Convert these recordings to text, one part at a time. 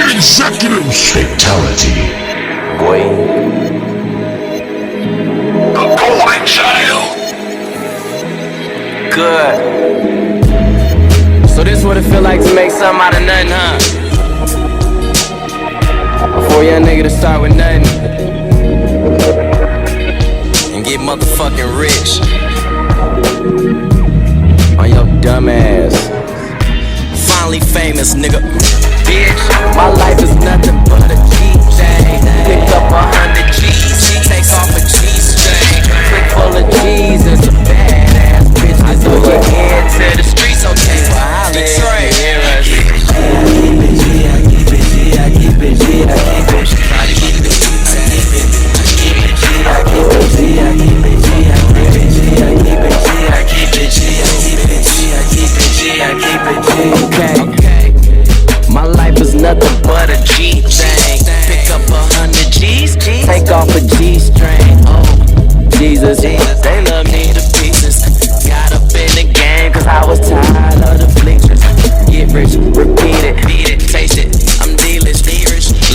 Executives. Fatality. Boy. The golden child. Good. So this what it feel like to make something out of nothing, huh? For a young nigga to start with nothing and get motherfucking rich on your dumb ass. Finally famous, nigga. Bitch, my life is nothing but a G-Jang. Pick up 100 G's, take off a G-string. Click full of G's and some badass bitches. I throw your head to the streets, okay? Well, I Detroit, hear us. I keep it G, I keep it G, I keep it G, I keep it G, I keep it G, I keep it G, I keep it G, I keep it G, I keep it G, I keep it G, I keep it G, I keep it G. Okay. My life is nothing but a G-Thing. Pick up 100 G's, take off a G-string. Oh, Jesus, they love me to pieces. Got up in the game cause I was tired of the bleachers. Get rich, repeat it, beat it, taste it. I'm delish,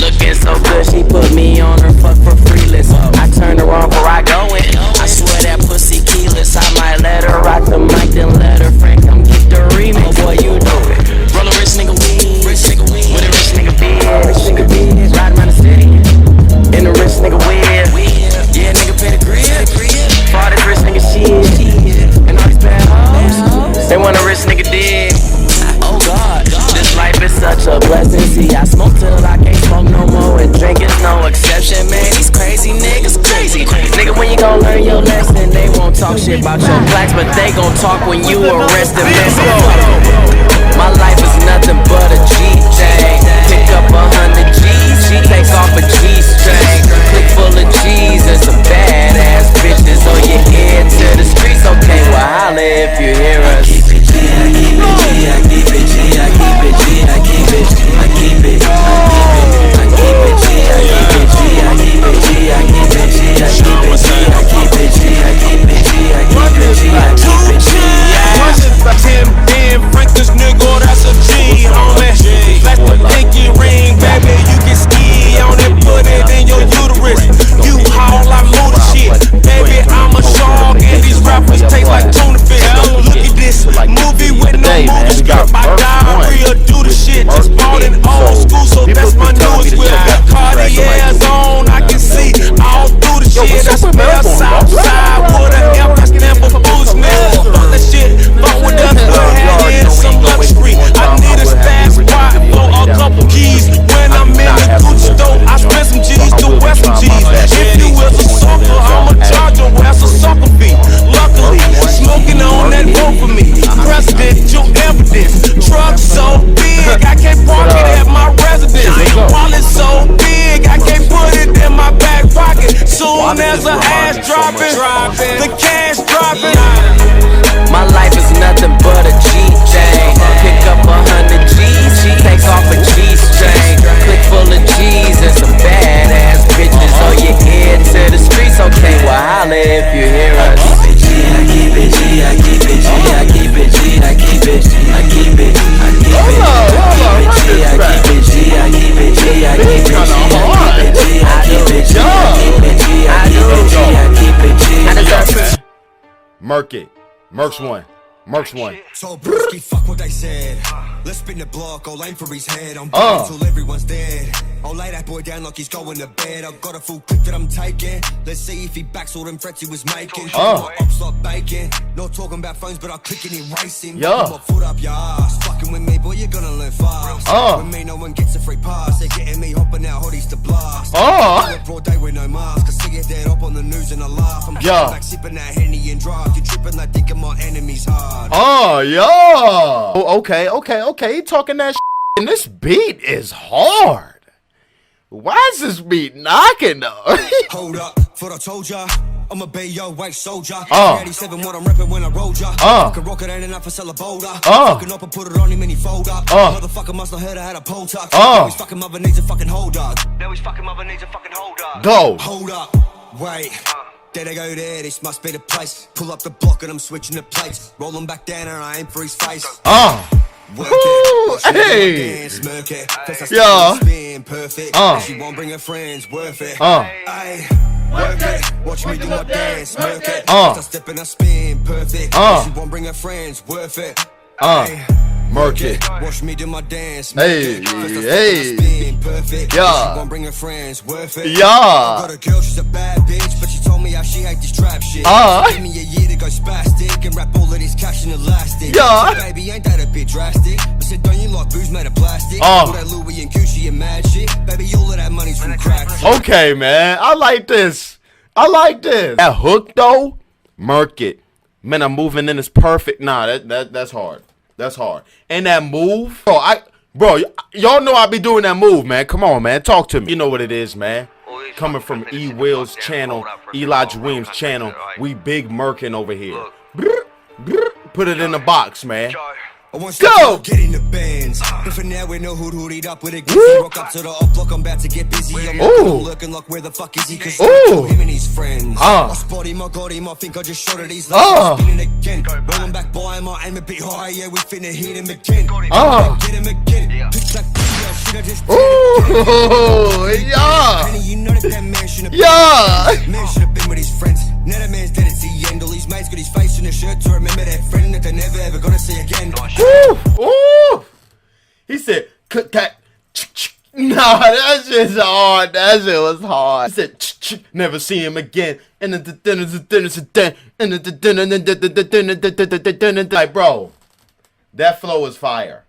looking so good she put me on her fuck for free list. I turned her on before I go in. I swear that pussy keyless. I might let her rock the mic, then let her friend come get the remix. Oh boy, you know it. Roll a rich nigga weed, with a rich nigga beard, riding around the city in a rich nigga whip. Yeah, nigga pay the grip for all this rich nigga shit and all these bad hoes. They want a rich nigga dig. Oh God, this life is such a blessing. See, I smoke till I can't smoke no more, and drink is no exception. Man, these crazy niggas crazy. Nigga, when you gon' learn your lesson? They won't talk shit about your plaques, but they gon' talk when you arrested. My life is nothing but a G-Thing. Pick up 100 G's, take off a G-string. Click full of G's and some badass bitches on your head to the streets. Okay, well holla if you hear us. I keep it G, I keep it G, I keep it G, I keep it G, I keep it G, I keep it, I keep it G, I keep it G, I keep it G, I keep it G, I keep it G, I keep it G, I keep it G, I keep it G, I keep it G. Tim Ben Franklin's nigga, that's a G, homie. Flash the pinky ring, baby, you can ski on it, put it in your uterus. You haul, I move the shit, baby, I'm a shark, and these rappers taste like tuna fish. Look at this movie with no movie script. I diarrhea, do the shit, just bought an old school, so that's my newest whip. Cartier's on, I can see all through the shit. I smell Southside with an F, I stand for foolishness. Fuck that shit, fuck with us, put hand in some luxury. I need a stash spot for a couple keys. When I'm in the Gucci store, I spend some G's to wear some G's. If you was a sucker, I'ma charge your ass a sucker fee. Luckily, smoking on that road for me. Presidential evidence. Truck so big, I can't park it at my residence. Wallet so big, I can't put it in my back pocket. Soon as the ass dropping, the cash dropping. My life is nothing but a G-Thing. Pick up 100 G's, take off a G-string. Click full of G's and some badass bitches on your head to the streets. Okay, well holla if you hear us. I keep it G, I keep it G, I keep it G, I keep it G, I keep it, I keep it, I keep it G, I keep it G, I keep it G, I keep it G, I keep it G, I keep it G, I keep it G. Merc it. Merc's one. Merc's one. So Brewski, fuck what they said. Let's spin the block, go aim for his head. I'm dead until everyone's dead. I'll lay that boy down like he's going to bed. I've got a full clip that I'm taking. Let's see if he backs all them threats he was making. My ops like bacon. Not talking about phones, but I'm clicking and racing. Put my foot up your ass. Fucking with me, boy, you're gonna learn fast. With me, no one gets a free pass. They're getting me hopping out, hotties to blast. Broad day with no mask. I see your dead up on the news and I laugh. I'm back sipping that Henny and drive. You're tripping like thinking my enemy's hard. Okay. He talking that shit. And this beat is hard. Why is this beat knocking though? Hold up, thought I told ya. I'm a Bay Yo white soldier. 87 what I'm reppin' when I roll ya. Fucking rocket ain't enough to sell a boulder. Fucking up and put it on him and he fold up. Motherfucker must have heard I had a pole tuck. Now his fucking mother needs a fucking hold up. Go. Hold up, wait. There they go there, this must be the place. Pull up the block and I'm switching the plates. Roll him back down and I aim for his face. Work Ooh, it. hey. Smirk it. First I Yeah. spin perfect. She won't bring her friends. Worth it. Aye. Work it. Watch me do my dance. Smirk it. First I step and I spin perfect. She won't bring her friends. Worth it. Aye. Murk it. Watch me do my dance. Hey, hey. Perfect. Yeah. She won't bring her friends. Worth it. Yeah. Got a girl, she's a bad bitch, but she told me how she hate this trap shit. Give me a year to go spastic and wrap all of this cash in elastic. Yeah. Said, baby, ain't that a bit drastic? I said, don't you like booze made of plastic? All that Louis and Gucci and mad shit. Baby, all of that money's from crack. Okay, man. I like this. I like this. That hook though, murk it. Man, I'm moving in is perfect. Nah, that's hard. That's hard. And that move, bro, y'all know I be doing that move, man. Come on, man. Talk to me. You know what it is, man. Coming from E Will's channel, Elijah Williams' channel, we big murking over here. Put it in the box, man. Go! Get in the bands. But for now, we know who'd hoodied up with a glizzy. Rock up to the up block, I'm about to get busy. I'm looking like, where the fuck is he? Cause him and his friends. I spot him, I got him, I think I just shot at his legs. Spinning again. Rolling back by him, I aim a bit higher. Yeah, we finna hit him again. Get him again. Pitch like video, shit, I just yeah. Penny, you know that man should've been. Yeah. Man should've been with his friends. Now that man's dead, it's the end. All his mates got his face in the shirt to remember that friend that they never ever gonna see again. Ooh. He said, nah, that shit's hard. That shit was hard. He said, never see him again. And like, bro, that flow is fire.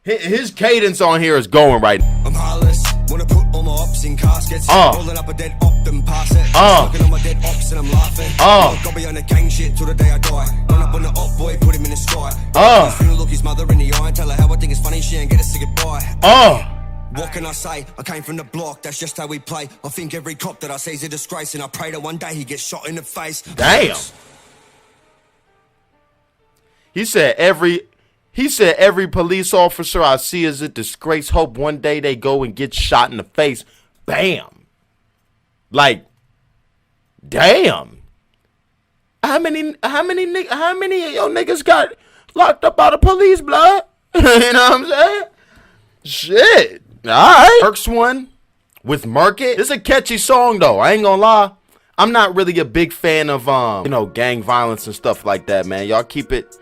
His cadence on here is going right now. I'm heartless, wanna put all my ops in caskets. Rolling up a dead op and pass it. Looking on my dead ops and I'm laughing. Got me on the gang shit till the day I die. Run up on the op boy, put him in the sky. He's finna look his mother in the eye and tell her how I think it's funny she ain't get to say goodbye. What can I say? I came from the block, that's just how we play. I think every cop that I see is a disgrace, and I pray that one day he gets shot in the face. Damn. He said every police officer I see is a disgrace. Hope one day they go and get shot in the face. Bam. Like, damn. How many of your niggas got locked up by the police, blood? You know what I'm saying? Shit. Alright. Works one with Market. It's a catchy song though. I ain't gonna lie. I'm not really a big fan of gang violence and stuff like that, man. Y'all keep it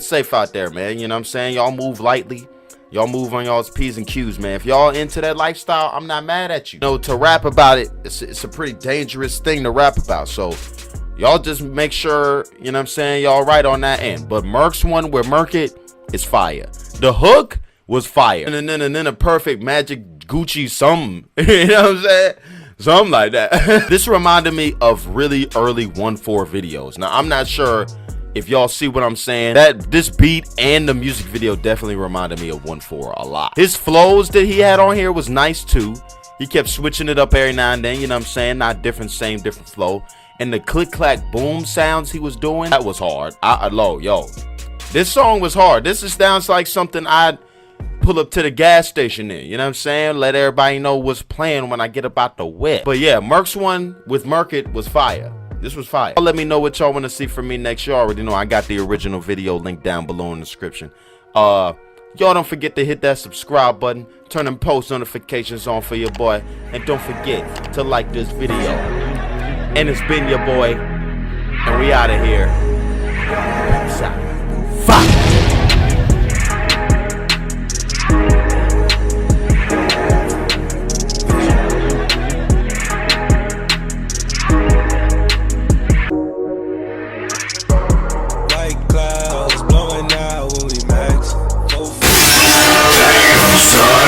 safe out there, man. You know what I'm saying? Y'all move lightly. Y'all move on y'all's P's and Q's, man. If y'all into that lifestyle, I'm not mad at you. You know, to rap about it, it's a pretty dangerous thing to rap about. So y'all just make sure, you know what I'm saying, y'all right on that end. But Merc's one with Merc It is fire. The hook was fire. And then a perfect Magic Gucci something. You know what I'm saying? Something like that. This reminded me of really early 1-4 videos. Now, I'm not sure if y'all see what I'm saying. That this beat and the music video definitely reminded me of 1-4 a lot. His flows that he had on here was nice too. He kept switching it up every now and then, you know what I'm saying? Not different, same different flow. And the click clack boom sounds he was doing, that was hard. Yo. This song was hard. This sounds like something I'd pull up to the gas station in, you know what I'm saying? Let everybody know what's playing when I get up out the wet. But yeah, Merc's one with Merc It was fire. This was fire. Let me know what y'all want to see from me next. You already know I got the original video link down below in the description. Y'all don't forget to hit that subscribe button, turn them post notifications on for your boy, and don't forget to like this video. And it's been your boy, and we out of here. Peace out. Fuck.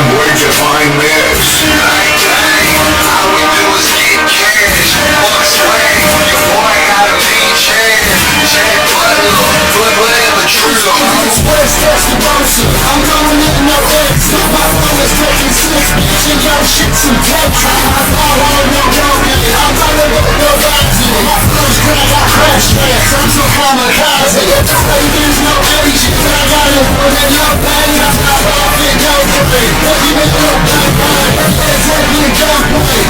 Where'd you find this? All we do is get cash. What's swag? Your boy got a mean chance. Check whatever true. I'm going in no X. My phone is taking 6. She got shit some text. I'm all on no road. I'm running with no vaccine. My first grade I crash fast. I'm so kamikaze. There's no Asian. I got it for the young man. I'm not off it. Go for it.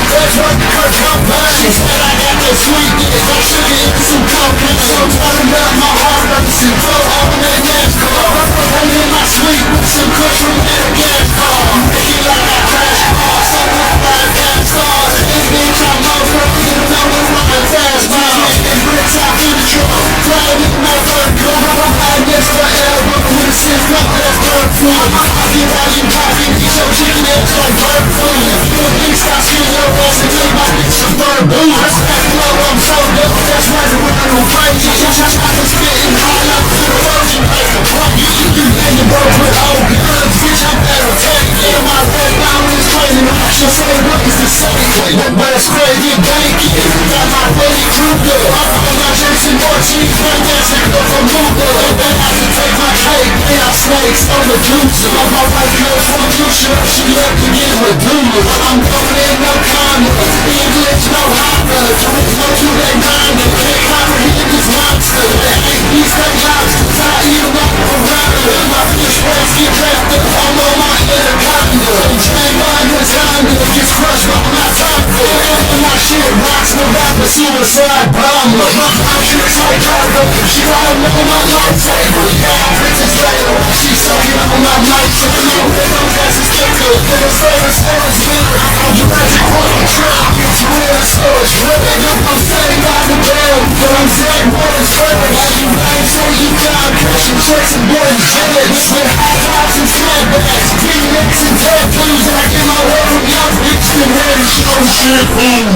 That's what Kurt Cobain. She said I got the sweetness. I should get some cocaine. So talking about my heart, I can see flow on that dance floor. I'm in my sweet with some country and a gas car. Make it like I crash car, something like gas stars. This bitch I'm motherfucking, you know it's like a fast car. And bricks out in the truck, flying in my third car. I'm high next to elbow with a six up, that's bird food. I get out you pocket, get your chicken eggs like bird food. You a big stop, shit your ass and take my bitch some bird food. I stack low, I'm so dope, that's right around on crazy. I was spitting high up to the Virgin paper. You hanging broke with old guns, bitch, I'm better take it. My red diamond is crazy, I should say what is the same. But it's crazy, banky. Got my Freddy Krueger. I'm on my Jason Borchie, right there, check up from Google. Then I can take my cake, and I snakes on the future. My wife knows from the future, she left to get with Blue. I'm going in no condom, English no Honda. No to that Honda, can't comprehend this monster. These fake lobsters, I eat them up around them. My fish rays get wrapped up, I'm on my anaconda. Train mine was Honda, gets crushed by my top foot. And my shit rocks, no rapper, suicide bomber. My tricks like cargo, she riding on my lightsaber. Princess Leia, she sucking on my lightsaber. No gas is thicker, than a service for a spitter. I'm Jurassic World truck, it's real, so it's real. I'm saying by the bell, but I'm saying what is fair. You ain't so you got cashing checks and boys jealous. With high tops and snapbacks, V-necks and tattoos. And I get my word from young bitch and ready to show shit, boom.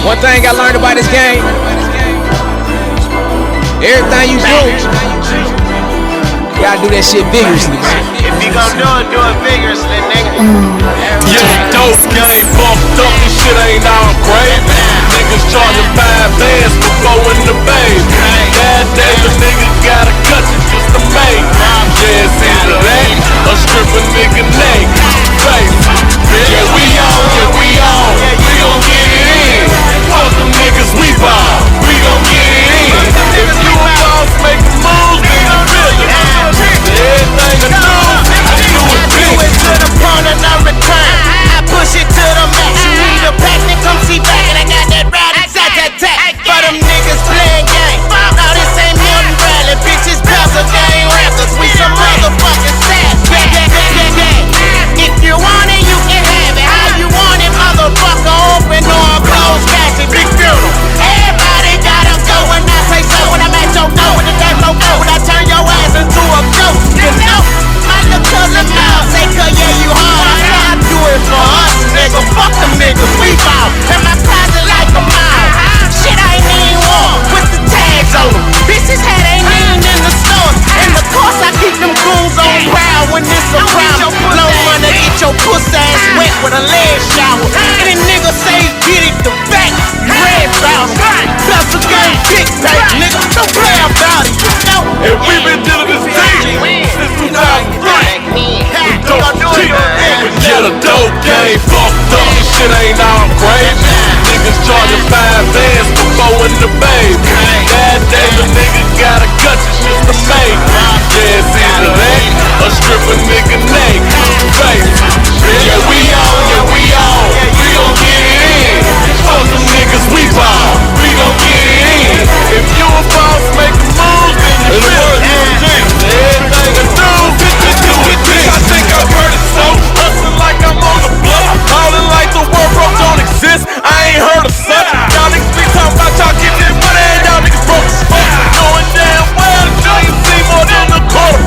One thing I learned about this game, everything you do, you gotta do that shit vigorously. If you gon' do it vigorously, nigga. Yeah, dope game fucked up, this shit ain't all great. Niggas charging 5 bands for going to babe. Nowadays a nigga gotta cut you just to make. Yeah, it's either that or strip a nigga neck. Face. Yeah, we on, we gon' get it in. Fuck them niggas, we ball, we gon' get it in. If you a boss, make a move, then you feel it. Everything I do, I do it big. Do it to the point of no return. I push it to the max. You need a pack, then come see back. And I got that rowdy tat. For them niggas playing game. No, this ain't Milton Bradley. Bitches, Bells game rappers. We some motherfucking sad. If you want it, you can have it. How you want it, motherfucker? Open or close caption. Big funeral. Everybody gotta go when I say so. When I'm at your door with the damn logo. When I turn your ass into a ghost. You know, my little cousin Miles say, yeah, you hard. I do it for us, nigga. Fuck them niggas, we ball. And my closet like a mile. Shit, I ain't even warm with the tags on them. Bitches had ain't even in the stores. And of course, I keep them goons on proud when it's a problem. No money, get your pussy ass wet with a lead shower. And a nigga say, get it the back, red bounce. Plus a game, big pack, nigga. Don't play about it, you know. And we been dealing this thing since 2003. Yeah, the dope game fucked up, this shit ain't all great. Niggas charging 5 bands for going to babe. Nowadays a nigga gotta cut you just to make. Yeah, it's either that or strip a nigga neck. Face. Yeah, we on, we gon' get it in. Fuck them niggas, we ball, we gon' get it in. If you a boss, make a move, then you feel it. Everything I do, just do it big. I think I've heard it so. Hustling like I'm on the block, ballin' like the world bro don't exist. I ain't heard of such. Y'all niggas be talking about y'all get this money, and y'all niggas broke as fuck. Knowing damn well that you ain't see more than a quarter.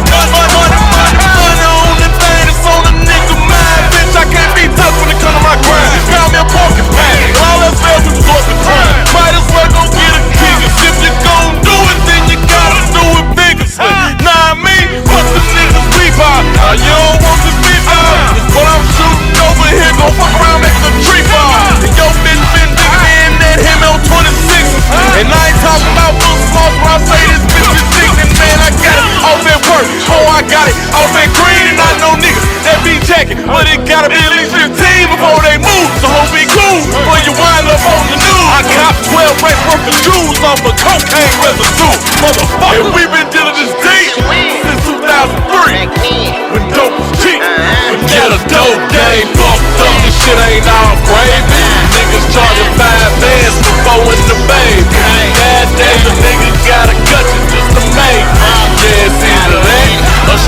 Money on the thing that's on the nigga mind, bitch. I can't be tough when it come to my grind. Found me a pocket pack, all else fails we resort to crime. Might as well go get a king. If you gon' do it, then you gotta do it vigorously. Nah, I mean, fuck them niggas we buy. You don't want this beef out. But I'm shooting over here, gon' fuck around, make the tree fall. And yo, bitch been digging in that him on 26. And I ain't talking about little smalls when I say this bitch is digging. And man, I got it off at work. Oh, I got it off at green. And I know niggas that be jacking. But it gotta be at least 15 before they move. So hope be cool before you wind up on the news. I cop 12 racks worth of jewels off a cocaine residue. Motherfucker. And we been dealing this deep since 2003. When dope was cheap. Yeah, the dope game fucked up, this shit ain't all great. Niggas charging 5 bands for going to babe. Nowadays a nigga gotta cut you just to make. Yeah, it's either that or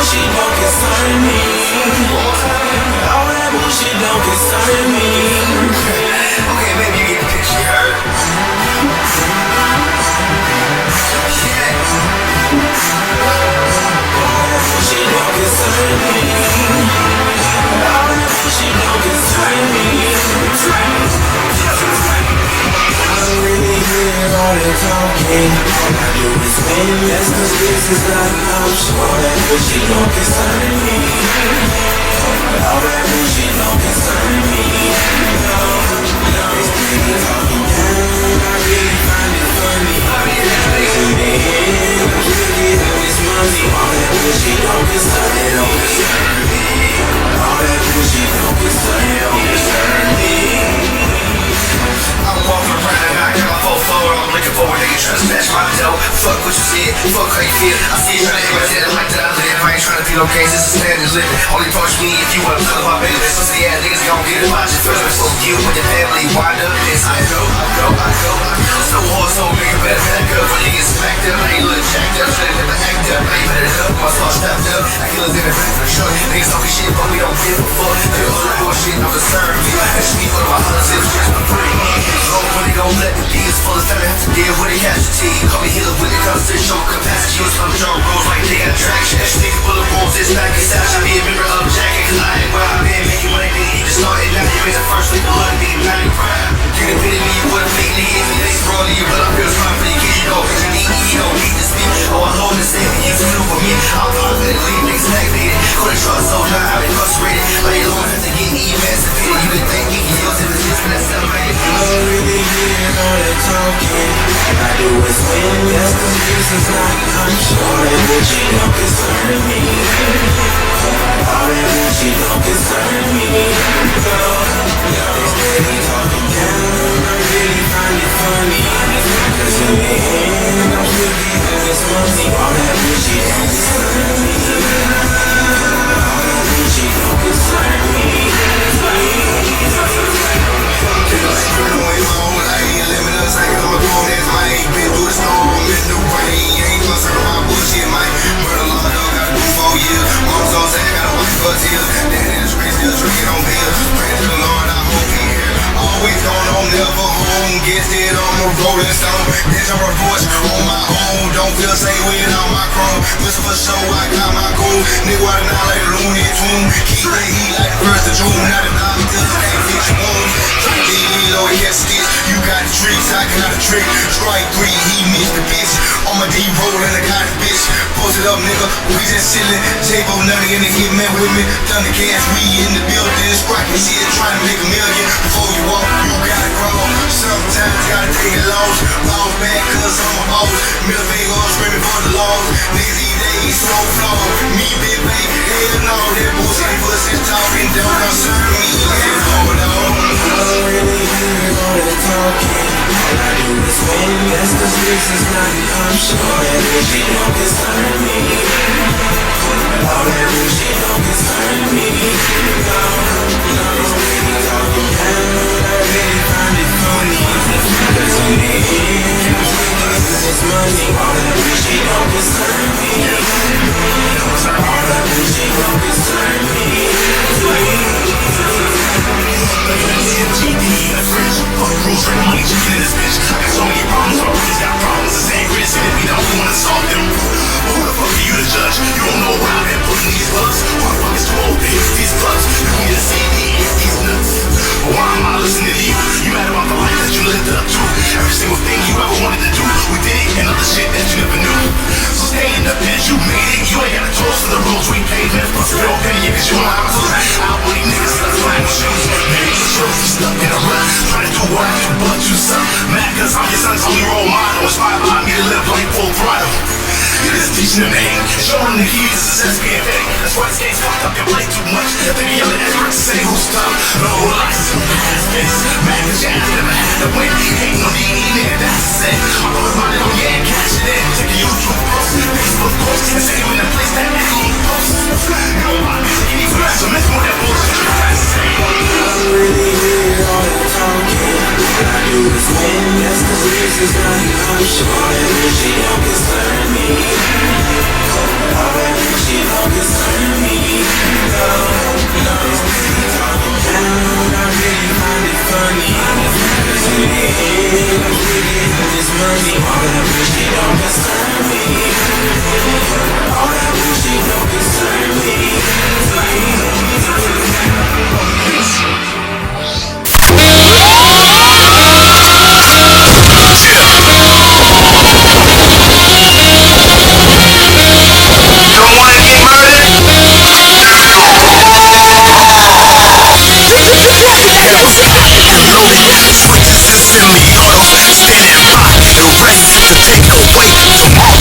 bullshit don't concern me. All that bullshit don't concern me. Okay, maybe you get the picture, you heard? Bullshit don't concern me. All that bullshit don't concern me. I don't really hear all the talking. All I do is win. That's 'cause this is not an option. All that bullshit don't concern me. All that bullshit don't concern me. They steady talking down. I really find it funny. In the end, I'm still getting this money. All that bullshit don't concern me. All that bullshit don't concern me. I'm walking around, I got my phone forward, I'm looking for a nigga trying to smash my dough. Fuck what you said, fuck how you feel. I see you trying to imitate it like that I live. I ain't trying to be no case, this is standard living. Only approach me if you wanna talk about business. So see, yeah, niggas gon' get it about you first before you and your family wind up this. I go. So hard, so nigga better back up when you get smacked up. I ain't look jacked up, should've never act up. I ain't better up, my thoughts stepped up. I killers in the back for sure. Niggas talking shit, but we don't give a fuck. They all the bullshit, don't concern me. That's me, one of my hunters, it's just my brain. When they gon' let the beats full of time, I have to deal with a casualty. Call me healer when it comes to show capacity. Use some drum rolls like they got traction. That nigga full of wolves, it's back inside. Should be a member of Jacket, cause I ain't where I've been making money. Nigga, even started now. You ain't the first nigga, blood, nigga, not in crime. You can pity me, you would've made nigga, if they sprawl you, but I feel smart for you, kid, you know. Cause you don't need to speak. Oh, I hold this in, you too for me. I'm confident, leave niggas stagnated. Go to trust soldier, I've been incarcerated. Like you don't have to get emancipated. You can thank me, you use it, it's for that celebrated. I don't really hear all that talking. All I do is win. That's 'cause this is not an option. All that bullshit don't concern me. All that bullshit don't concern me. They steady talking down. I really find it funny. 'Cause in the end, I'm still getting this money. All that bullshit don't concern me. All that bullshit don't concern me. Rolling stone, bitch, I'm a voice on my own. Don't feel safe without my chrome. Listen for show, I got my cool. Nigga, why not like the Looney Tune? Keep the heat like the 1st of June. Not a doctor, can't fix your wounds. Try to be low, he has stitch. You got the tricks, I got a trick. Strike 3, he missed the bitch. On my D rollin', I got the bitch. Post it up, nigga, we just chillin'. J-Bo Nutty in the hitman with me. Thundercats, we in the building. Scrapping shit, trying to make a million. Before you walk, you gotta crawl. Sometimes gotta take a loss. Bounce back, cause I'm a boss. Middle finger screaming for the laws. Niggas these days so flawed. Me, big baby, hell no. That bullshit pussy talking don't concern me. Hold on. I don't really hear all that talking. All I do is win. That's 'cause this is not an option. All that bullshit don't concern me. All that bullshit don't concern me. They steady talking down. I really find it funny. 'Cause in the end, I'm still getting this money. All that bullshit don't concern me. All that bullshit don't concern me. MGD, a fridge, fuck rules, drink money, chicken in this bitch. I got so many problems, my brothers got problems. The same grit, and we don't wanna solve them. But who the fuck are you to judge? You don't know where I've been putting these bugs. Who the fuck is too old to hit these clubs? You need to see me hit these nuts. But why am I listening to you? You mad about the life that you lived up to? Every single thing you ever wanted to do, we did it, and other shit that you never knew. So stay in the bench, you made it. You ain't got a toast for the rules we paved. Plus your opinion, cause you know how to I believe niggas stuck flying with shoes. Maybe you stuck in a rut, trying to do what I do, but you suck. Mad cause I'm your son's only role model. Inspired by me to live like full throttle. You're just teaching them to hate, showing the keys to success being fake. That's why this game's fucked up, you play too much. They be yelling experts to say who's tough. No lies, ass face. Mad cause your ass never had to win. Hating on D.E. nigga, that's the same. I'm always minded on yeah, cash it in. Take a YouTube post, Facebook post, and say you in a place that ain't post. You know my music, you need to match, so miss more that bullshit. You guys say. I don't really hear all that talking. All I do is win. That's 'cause this is not an option. All that bullshit don't concern me. All that rich shit don't concern me. No, no. Talking down, I really find it funny. Cause in the end, I'm getting this money. All that rich shit don't concern me. All that rich shit don't concern me. Semi-auto, spinning pocket, ready to take away tomorrow.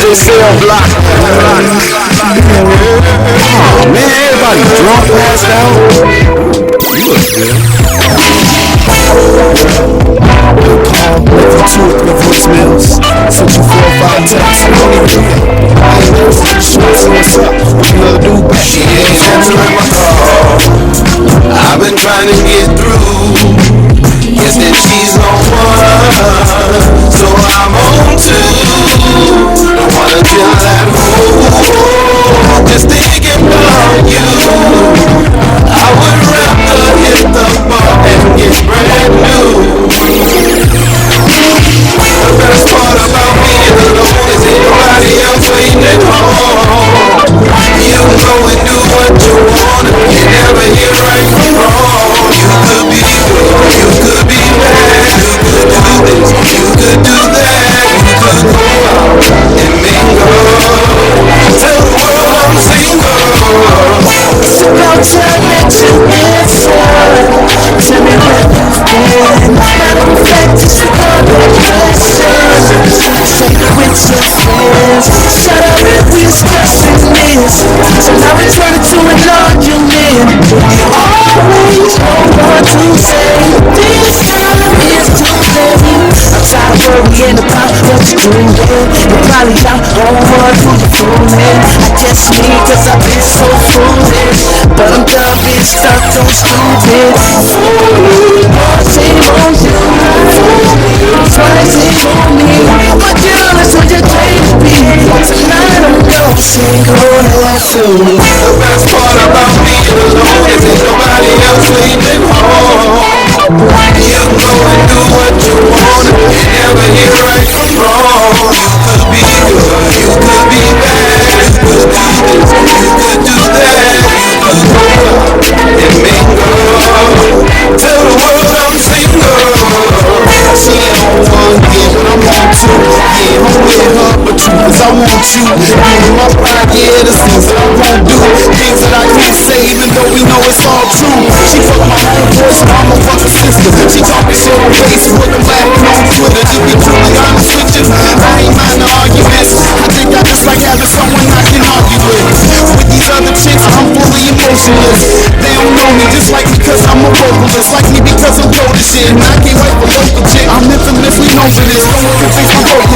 the cell block. Oh man, everybody drunk, passed out. You look good. Call, left you 2 or 3 voicemails, sent you 4 or 5 texts. You don't even do that. I ain't answering. What's up? Another dude back. She ain't answering my call. I've been trying to get through. Guess that she's on one, so I'm on 2. Don't wanna chill at home, just thinking about you. I would rather hit the bar and get brand new. The best part about being alone is ain't nobody else waiting at home. You go and do what you want, you never hear right from wrong. You could be good, you could be bad, you could do this, you could do that. You could go out and mingle, tell the world I'm single. It's about time that you answer. Tell me where you've been. Matter of fact, disregard the questions. Say it with your friends. Shut up if we discussing this. So now we turn it to an argument. You always know what to say. This time is too late. I'm tired of worrying about what you're doing. You're probably out on what who you're fooling. I guess me, cause I've been so foolish. But I'm done being stuck on stupid. Shame on you. Twice shame on me. My girl is what you claim to be. Tonight I'm no single soon. The best part about being alone is ain't nobody else waiting home. You go and do what you want, you never hear right from wrong. You could be good, you could be bad, you could do this, you could do that. You could go out and mingle, tell the world I'm single. She ain't on 1, yeah, but I'm on 2. Yeah, I'm with her, but you, cause I want you. In my pride, yeah, the things that I won't do. Things that I can't say, even though we know it's all true. She fuck my homeboy's mama, fuck her sister. She talking shit on Facebook, I'm laughing on Twitter. To be truly honest with you, I ain't mind the arguments. I think I just like having someone I can argue with. With these other chicks, I'm fully emotionless. They don't know me just like me cause I'm a vocalist. Like me because I'm dope as shit, and I can't wait for local chick. I'm infamously known for this. Don't worry, fix my broken